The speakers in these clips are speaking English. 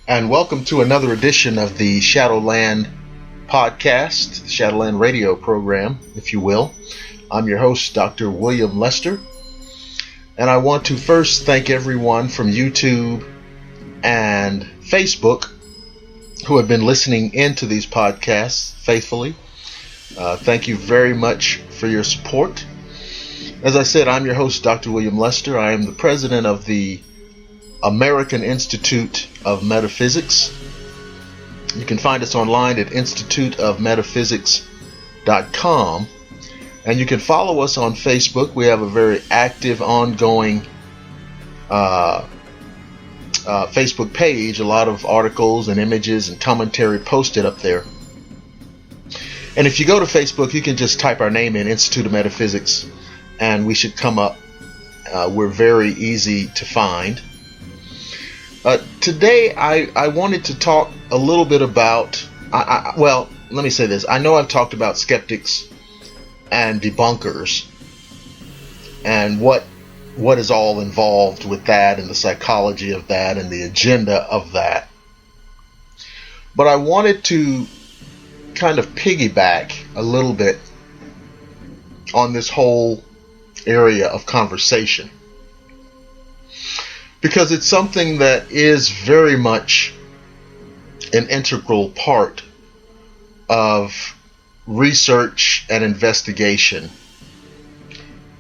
and welcome to another edition of the Shadowland Podcast, the Shadowland radio program, if you will. I'm your host, Dr. William Lester, and I want to first thank everyone from YouTube and Facebook who have been listening into these podcasts faithfully. Thank you very much for your support. As I said, I'm your host, Dr. William Lester. I am the president of the American Institute of Metaphysics. You can find us online at instituteofmetaphysics.com, and you can follow us on Facebook. We have a very active, ongoing Facebook page, a lot of articles and images and commentary posted up there. And if you go to Facebook, you can just type our name in, Institute of Metaphysics, and we should come up. We're very easy to find. Today, I wanted to talk a little bit about, well, let me say this. I know I've talked about skeptics and debunkers and what is all involved with that and the psychology of that and the agenda of that. But I wanted to kind of piggyback a little bit on this whole area of conversation, because it's something that is very much an integral part of research and investigation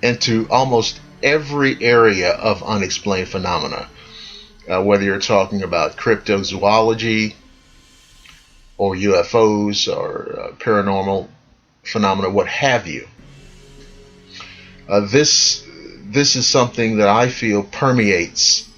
into almost every area of unexplained phenomena, whether you're talking about cryptozoology or UFOs or paranormal phenomena, what have you. This is something that I feel permeates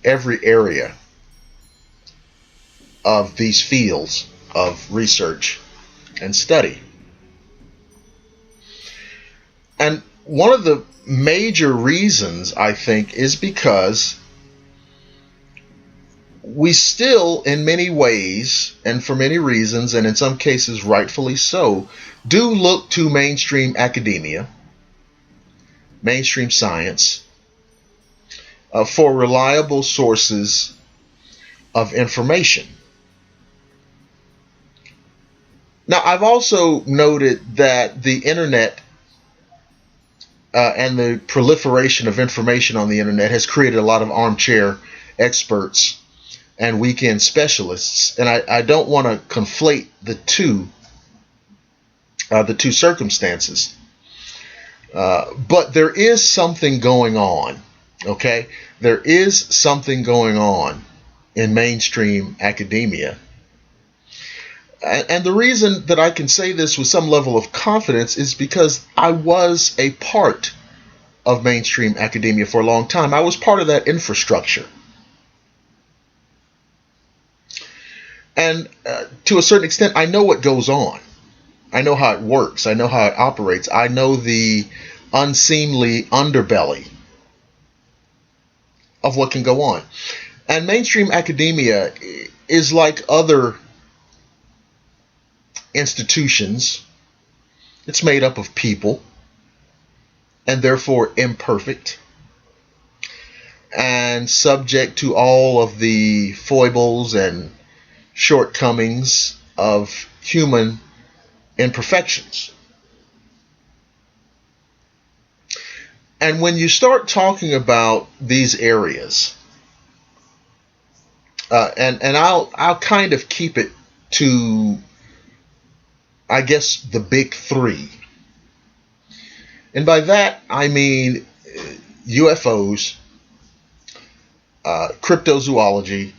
every area of these fields of research and study. And one of the major reasons, I think, is because we still, in many ways, and for many reasons, and in some cases rightfully so, do look to mainstream academia, mainstream science, for reliable sources of information. Now, I've also noted that the internet and the proliferation of information on the internet has created a lot of armchair experts and weekend specialists, and I don't want to conflate the two circumstances. But there is something going on, okay? There is something going on in mainstream academia. And the reason that I can say this with some level of confidence is because I was a part of mainstream academia for a long time. I was part of that infrastructure. And to a certain extent, I know what goes on. I know how it works. I know how it operates. I know the unseemly underbelly of what can go on. And mainstream academia is like other institutions. It's made up of people and therefore imperfect and subject to all of the foibles and shortcomings of human imperfections. And when you start talking about these areas, and I'll kind of keep it to, I guess, the big three. And by that, I mean UFOs, cryptozoology,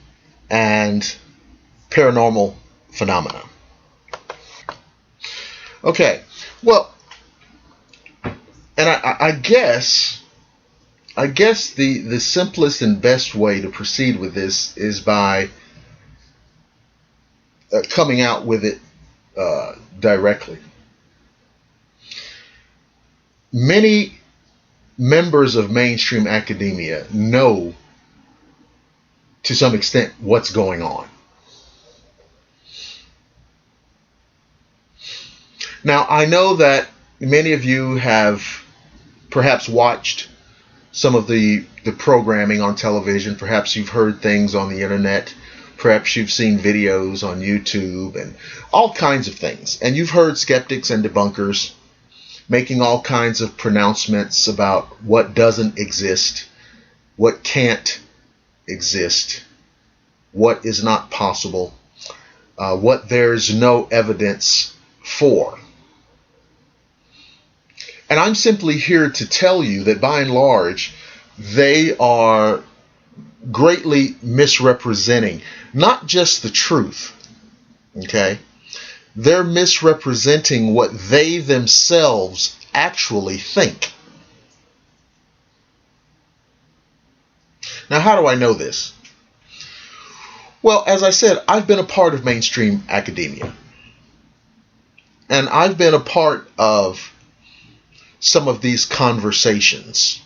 and paranormal phenomena. Okay, well, and I guess the simplest and best way to proceed with this is by coming out with it directly. Many members of mainstream academia know to some extent what's going on. Now, I know that many of you have perhaps watched some of the programming on television. Perhaps you've heard things on the internet Perhaps you've seen videos on YouTube and all kinds of things. And you've heard skeptics and debunkers making all kinds of pronouncements about what doesn't exist, what can't exist, what is not possible, what there's no evidence for. And I'm simply here to tell you that by and large, they are greatly misrepresenting not just the truth, okay? They're misrepresenting what they themselves actually think. Now, how do I know this? Well, as I said, I've been a part of mainstream academia. And I've been a part of some of these conversations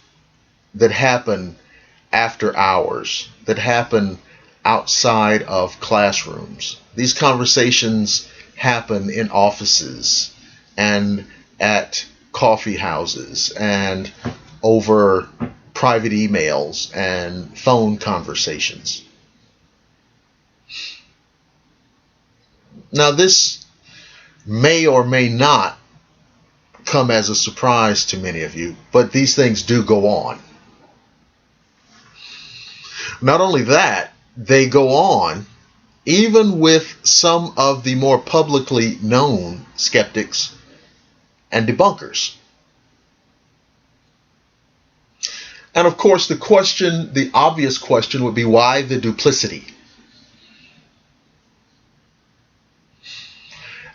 that happen after hours, that happen outside of classrooms. These conversations happen in offices and at coffee houses and over private emails and phone conversations. Now, this may or may not come as a surprise to many of you, but these things do go on. Not only that, they go on even with some of the more publicly known skeptics and debunkers. And of course, the obvious question would be, why the duplicity?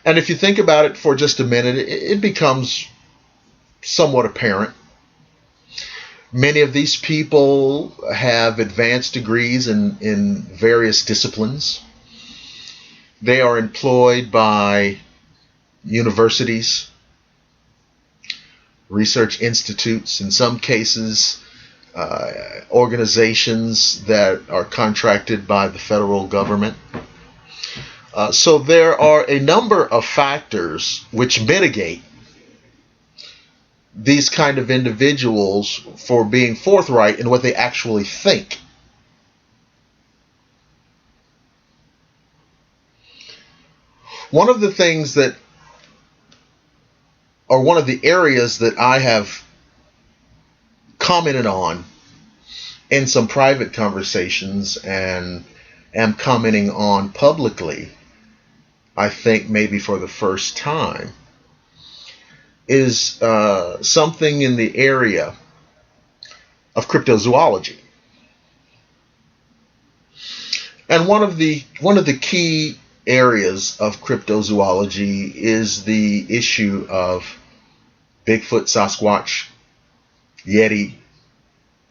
And if you think about it for just a minute, it becomes somewhat apparent. Many of these people have advanced degrees in various disciplines. They are employed by universities, research institutes, in some cases, organizations that are contracted by the federal government. So there are a number of factors which mitigate these kind of individuals for being forthright in what they actually think. One of the things that, or one of the areas that I have commented on in some private conversations and am commenting on publicly, I think maybe for the first time, is something in the area of cryptozoology. And one of the key areas of cryptozoology is the issue of Bigfoot, Sasquatch, Yeti.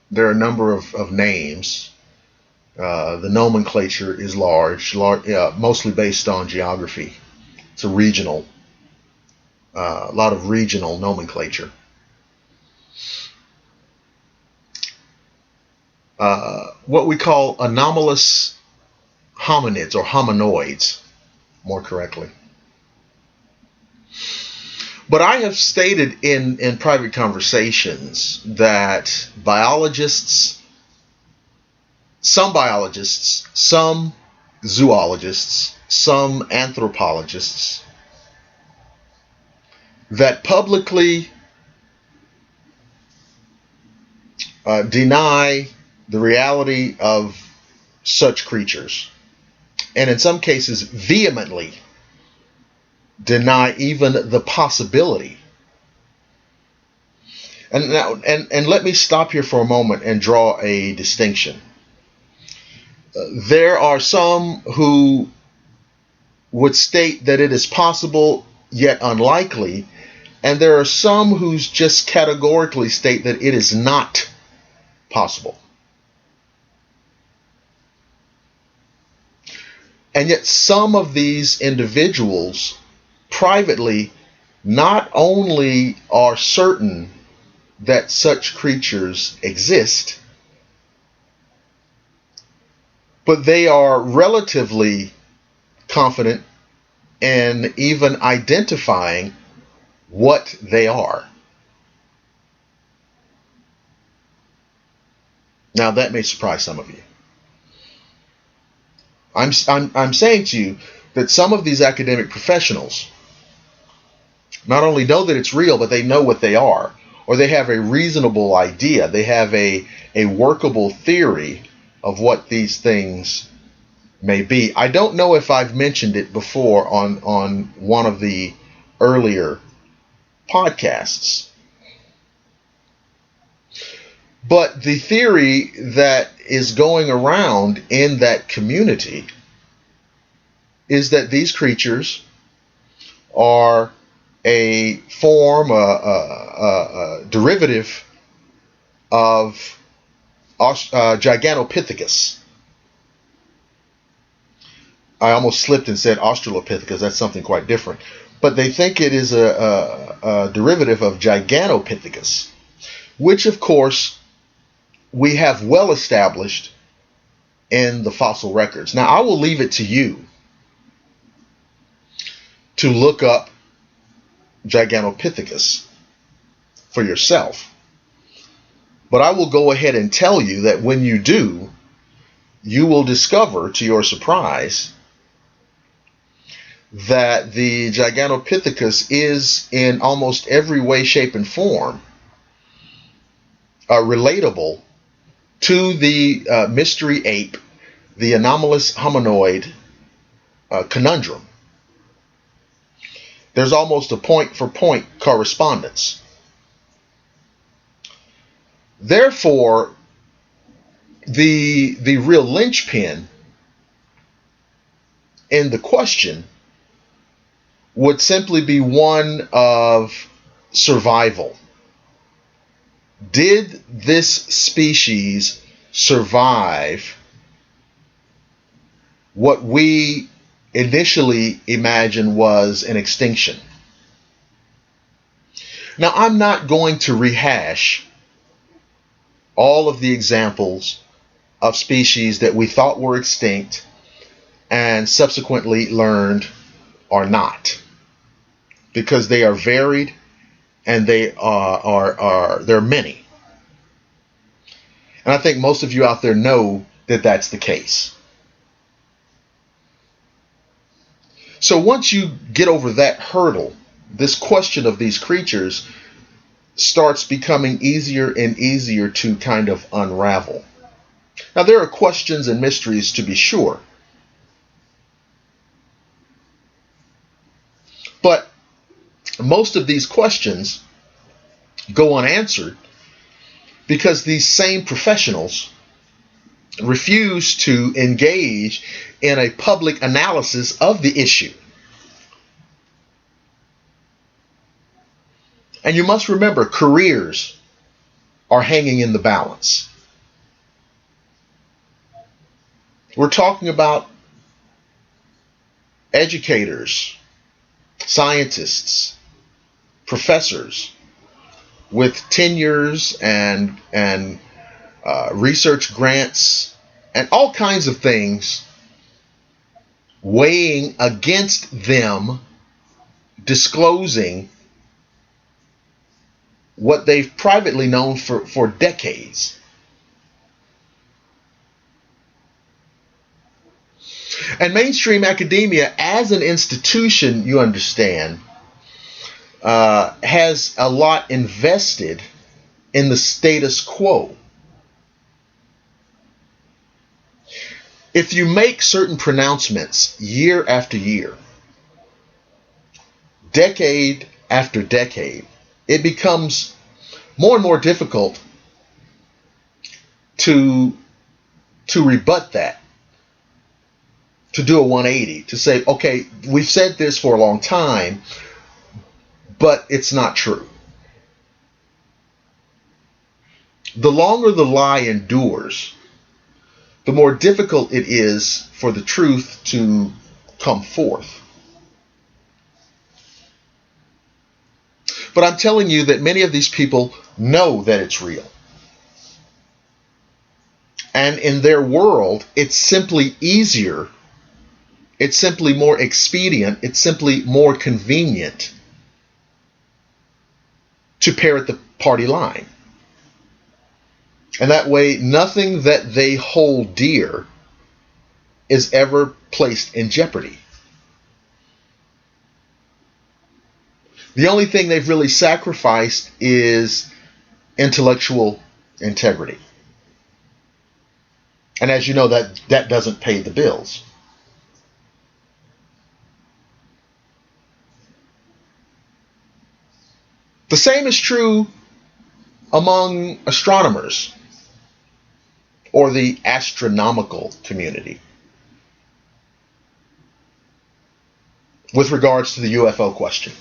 There are a number of names. The nomenclature is large, mostly based on geography. It's a regional, a lot of regional nomenclature. What we call anomalous hominids, or hominoids, more correctly. But I have stated in private conversations that some biologists, some zoologists, some anthropologists that publicly deny the reality of such creatures, and in some cases vehemently deny even the possibility. And now, and let me stop here for a moment and draw a distinction. There are some who would state that it is possible yet unlikely, and there are some who just categorically state that it is not possible. And yet some of these individuals privately not only are certain that such creatures exist, but they are relatively confident in even identifying what they are. Now, that may surprise some of you. I'm saying to you that some of these academic professionals not only know that it's real, but they know what they are, or they have a reasonable idea. They have a workable theory of what these things may be. I don't know if I've mentioned it before on one of the earlier podcasts, but the theory that is going around in that community is that these creatures are a form, a derivative of Gigantopithecus. I almost slipped and said Australopithecus. That's something quite different. But they think it is a derivative of Gigantopithecus, which, of course, we have well established in the fossil records. Now, I will leave it to you to look up Gigantopithecus for yourself. But I will go ahead and tell you that when you do, you will discover, to your surprise, that the Gigantopithecus is in almost every way, shape, and form relatable to the mystery ape, the anomalous hominoid conundrum. There's almost a point-for-point correspondence. Therefore, the real linchpin in the question would simply be one of survival. Did this species survive what we initially imagined was an extinction? Now, I'm not going to rehash all of the examples of species that we thought were extinct and subsequently learned are not, because they are varied and they are many. And I think most of you out there know that that's the case. So once you get over that hurdle, this question of these creatures starts becoming easier and easier to kind of unravel. Now, there are questions and mysteries, to be sure, but most of these questions go unanswered because these same professionals refuse to engage in a public analysis of the issue. And you must remember, careers are hanging in the balance. We're talking about educators, scientists, professors with tenures and research grants and all kinds of things weighing against them disclosing what they've privately known for decades. And mainstream academia as an institution, you understand, has a lot invested in the status quo. If you make certain pronouncements year after year, decade after decade, it becomes more and more difficult to rebut that, to do a 180, to say, okay, we've said this for a long time, but it's not true. The longer the lie endures, the more difficult it is for the truth to come forth. But I'm telling you that many of these people know that it's real. And in their world, it's simply easier, it's simply more expedient, it's simply more convenient to parrot the party line. And that way, nothing that they hold dear is ever placed in jeopardy. The only thing they've really sacrificed is intellectual integrity. And as you know, that doesn't pay the bills. The same is true among astronomers or the astronomical community with regards to the UFO question.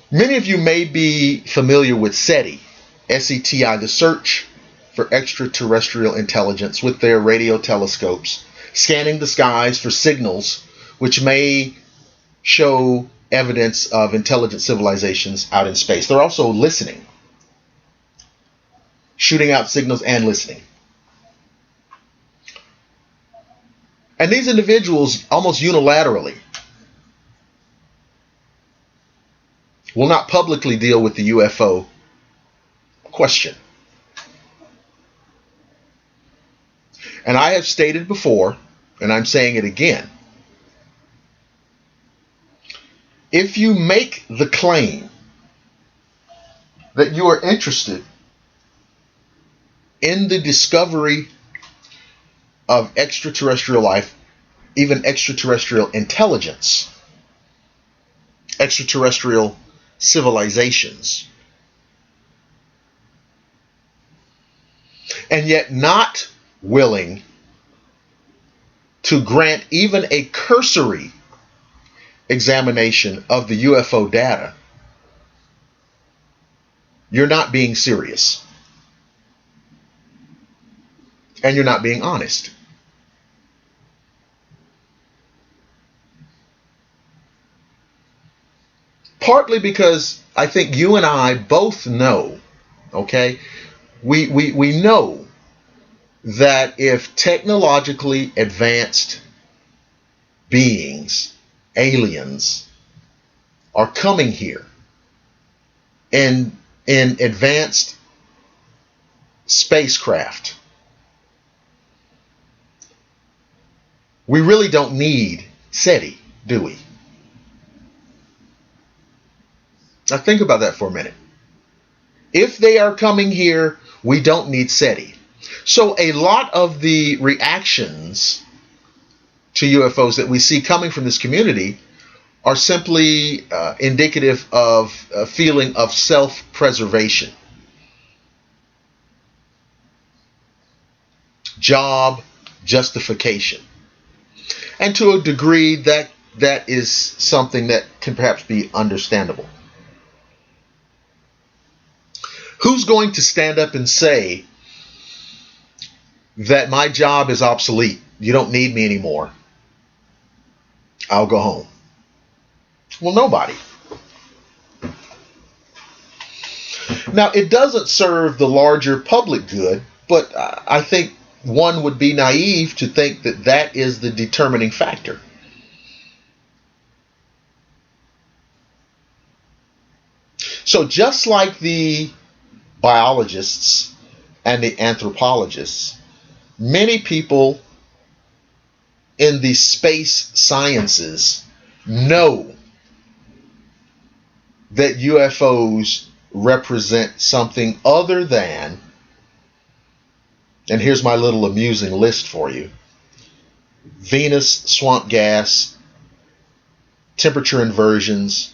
Many of you may be familiar with SETI, S-E-T-I, the search for extraterrestrial intelligence, with their radio telescopes scanning the skies for signals which may show evidence of intelligent civilizations out in space. They're also listening, shooting out signals and listening. And these individuals, almost unilaterally, will not publicly deal with the UFO question. And I have stated before, and I'm saying it again, if you make the claim that you are interested in the discovery of extraterrestrial life, even extraterrestrial intelligence, extraterrestrial civilizations, and yet not willing to grant even a cursory examination of the UFO data, you're not being serious. And you're not being honest. Partly because I think you and I both know, okay, we know that if technologically advanced beings, aliens, are coming here in advanced spacecraft, we really don't need SETI, do we? Now think about that for a minute. If they are coming here, we don't need SETI. So a lot of the reactions to UFOs that we see coming from this community are simply indicative of a feeling of self-preservation. Job justification. And to a degree that is something that can perhaps be understandable. Who's going to stand up and say that my job is obsolete? You don't need me anymore. I'll go home. Well, nobody. Now, it doesn't serve the larger public good, but I think one would be naive to think that that is the determining factor. So just like the biologists and the anthropologists, many people in the space sciences know that UFOs represent something other than, and here's my little amusing list for you: Venus swamp gas, temperature inversions,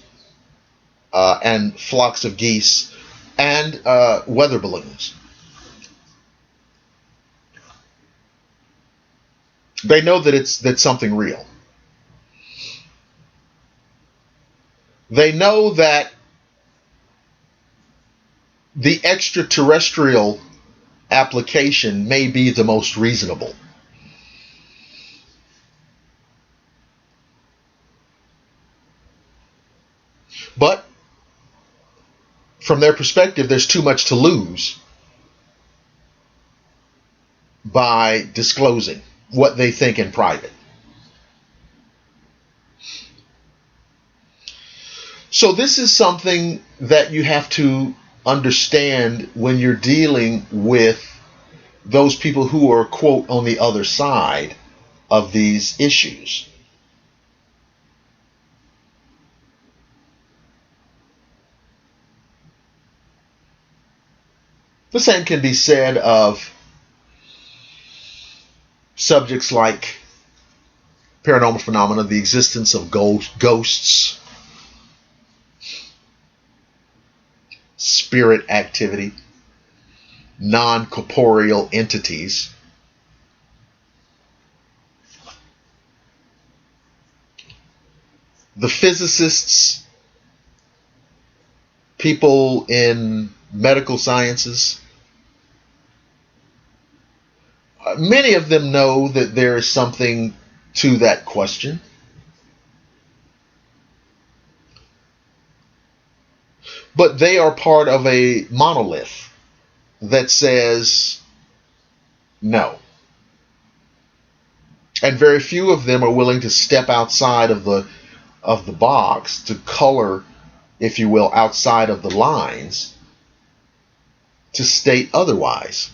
and flocks of geese, and weather balloons. They know that's something real. They know that the extraterrestrial application may be the most reasonable. But from their perspective, there's too much to lose by disclosing what they think in private. So this is something that you have to understand when you're dealing with those people who are, quote, on the other side of these issues. The same can be said of subjects like paranormal phenomena, the existence of ghosts, spirit activity, non-corporeal entities. The physicists, people in medical sciences, many of them know that there is something to that question. But they are part of a monolith that says no. And very few of them are willing to step outside of the box, to color, if you will, outside of the lines, to state otherwise.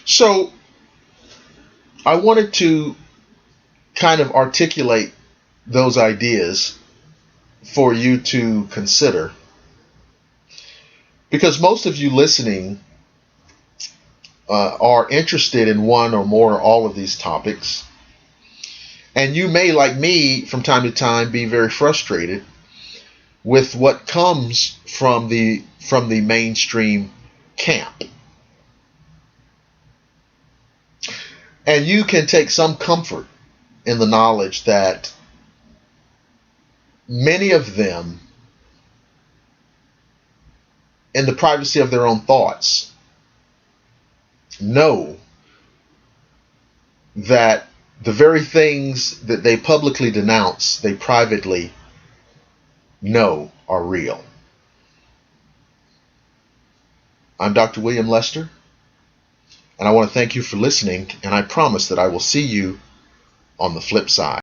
So I wanted to kind of articulate those ideas for you to consider, because most of you listening are interested in one or more or all of these topics, and you may, like me, from time to time be very frustrated with what comes from the mainstream camp. And you can take some comfort in the knowledge that many of them, in the privacy of their own thoughts, know that the very things that they publicly denounce, they privately know are real. I'm Dr. William Lester, and I want to thank you for listening, and I promise that I will see you on the flip side.